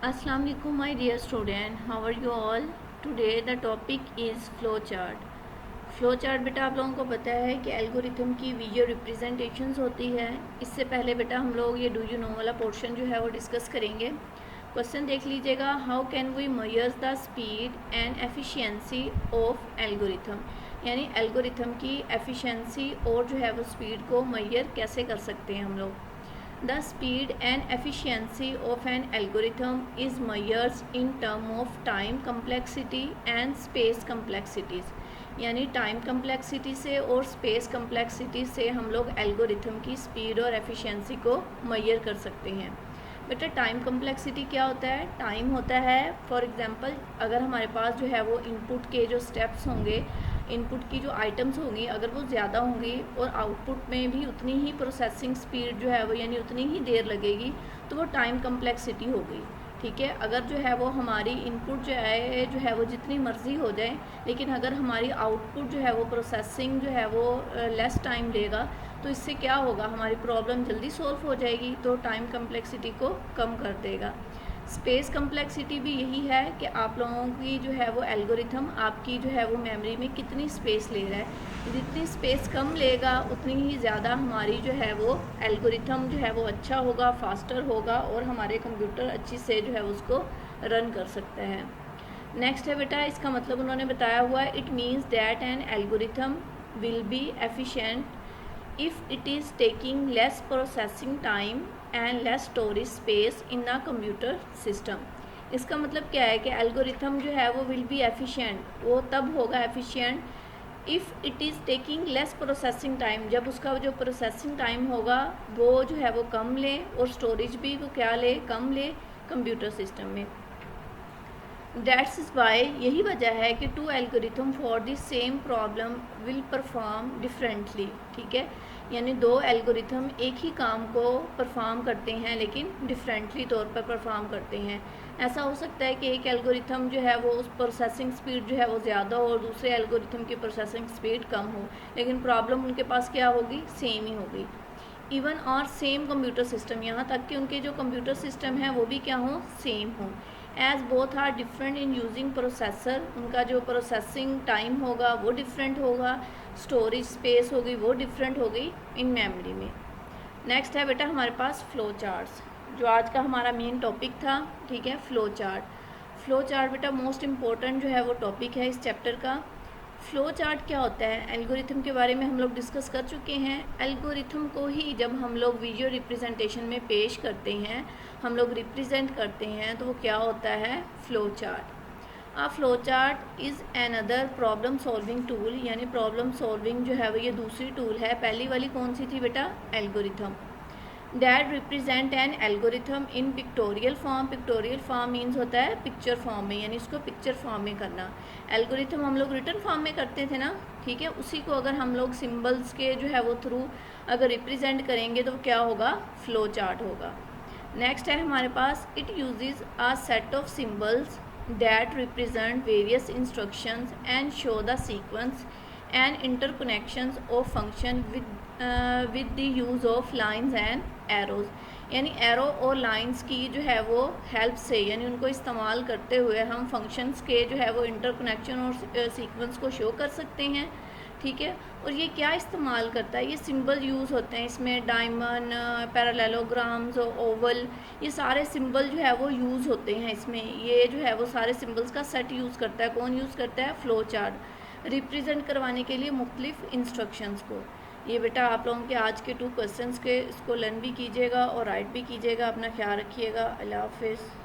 Assalamu alaikum my dear student, how are you all? Today the topic is flow chart. Flow chart बेटा आप लोगों को पता है कि एल्गोरिथम की विजुअल रिप्रेजेंटेशंस होती है। इससे पहले बेटा हम लोग ये डू यू नो वाला पोर्शन जो है वो डिस्कस करेंगे। क्वेश्चन देख लीजिएगा, how can we measure the speed and efficiency of algorithm, यानी एल्गोरिथम की एफिशिएंसी और जो है वो स्पीड को मेजर कैसे कर सकते हैं हम लोग। The speed and efficiency of an algorithm is measured in terms of time complexity and space complexities, यानी टाइम कम्प्लेक्सिटी से और स्पेस कम्प्लेक्सिटी से हम लोग एल्गोरिथम की स्पीड और एफिशिएंसी को मेजर कर सकते हैं। बेटा टाइम कम्प्लेक्सिटी क्या होता है? टाइम होता है फॉर एग्जांपल अगर हमारे पास जो है वो इनपुट के जो स्टेप्स होंगे, इनपुट की जो आइटम्स होंगी अगर वो ज़्यादा होंगी और आउटपुट में भी उतनी ही प्रोसेसिंग स्पीड जो है वो यानी उतनी ही देर लगेगी, तो वो टाइम कम्प्लेक्सिटी हो गई। ठीक है, अगर जो है वो हमारी इनपुट जो है वो जितनी मर्ज़ी हो जाए, लेकिन अगर हमारी आउटपुट जो है वो प्रोसेसिंग जो है वो लेस टाइम लेगा, तो इससे क्या होगा, हमारी प्रॉब्लम जल्दी सॉल्व हो जाएगी, तो टाइम कम्प्लेक्सिटी को कम कर देगा। स्पेस कम्प्लेक्सिटी भी यही है कि आप लोगों की जो है वो एल्गोरिथम आपकी जो है वो मेमोरी में कितनी स्पेस ले रहा है। जितनी स्पेस कम लेगा उतनी ही ज़्यादा हमारी जो है वो एल्गोरिथम जो है वो अच्छा होगा, फास्टर होगा और हमारे कंप्यूटर अच्छी से जो है उसको रन कर सकता है। नेक्स्ट है बेटा, इसका मतलब उन्होंने बताया हुआ है, it means that an algorithm will be efficient if it is taking less processing time and less storage space in a computer system। इसका मतलब क्या है कि एल्गोरिथम जो है वो विल बी एफिशिएंट, वो तब होगा efficient if it is taking less processing time, जब उसका जो प्रोसेसिंग टाइम होगा वो जो है वो कम ले और स्टोरेज भी वो क्या ले, कम ले कंप्यूटर सिस्टम में। दैट्स इज़ वाई, यही वजह है कि two algorithm for the same problem will perform differently. ठीक है, यानी दो एल्गोरिथम एक ही काम को परफॉर्म करते हैं लेकिन डिफरेंटली तौर पर परफॉर्म करते हैं। ऐसा हो सकता है कि एक एल्गोरिथम जो है वो उस प्रोसेसिंग स्पीड जो है वो ज़्यादा हो और दूसरे एल्गोरिथम की प्रोसेसिंग स्पीड कम हो, लेकिन प्रॉब्लम उनके पास क्या होगी, सेम ही होगी। इवन और सेम कंप्यूटर सिस्टम, यहाँ तक कि उनके जो कंप्यूटर सिस्टम है वो भी क्या हो, सेम हो। As both are different in using processor, उनका जो प्रोसेसिंग टाइम होगा वो डिफरेंट होगा, स्टोरेज स्पेस होगी वो डिफरेंट होगी इन मेमोरी में। नेक्स्ट है बेटा हमारे पास फ्लो चार्ट्स, जो आज का हमारा मेन टॉपिक था। ठीक है, फ्लो चार्ट बेटा मोस्ट इम्पोर्टेंट जो है वो टॉपिक है इस चैप्टर का। फ्लो चार्ट क्या होता है, एल्गोरिथम के बारे में हम लोग डिस्कस कर चुके हैं। एल्गोरिथम को ही जब हम लोग विजुअल रिप्रेजेंटेशन में पेश करते हैं, हम लोग रिप्रेजेंट करते हैं, तो वो क्या होता है, flow chart. Flow chart is an other problem solving tool, यानी प्रॉब्लम सॉल्विंग जो है वो ये दूसरी टूल है। पहली वाली कौन सी थी बेटा, algorithm. That represent an algorithm in pictorial form, pictorial form means होता है पिक्चर फॉर्म में, यानी इसको पिक्चर फॉर्म में करना। एल्गोरिथम हम लोग रिटन फॉर्म में करते थे ना, ठीक है, उसी को अगर हम लोग सिम्बल्स के जो है वो थ्रू अगर रिप्रेजेंट करेंगे तो क्या होगा, फ्लो चार्ट होगा। नेक्स्ट है हमारे पास, it uses a set of symbols that represent various instructions and show the sequence and interconnections of function with the use of lines and arrows, यानी एरो और लाइंस की जो है वो हेल्प से, यानी उनको इस्तेमाल करते हुए हम फंक्शंस के जो है वो इंटरकनेक्शन और सीक्वेंस को शो कर सकते हैं। ठीक है, और ये क्या इस्तेमाल करता है, ये सिंबल यूज़ होते हैं इसमें, डायमंड, पैरेललोग्राम्स, ओवल, ये सारे सिंबल जो है वो यूज़ होते हैं इसमें। ये जो है वो सारे सिंबल्स का सेट यूज़ करता है, कौन यूज़ करता है, फ्लो चार्ट, रिप्रेजेंट करवाने के लिए मुख्तलिफ इंस्ट्रक्शंस को। ये बेटा आप लोगों के आज के 2 क्वेश्चंस के, इसको लर्न भी कीजिएगा और राइट भी कीजिएगा। अपना ख्याल रखिएगा। अल्लाह हाफिज़।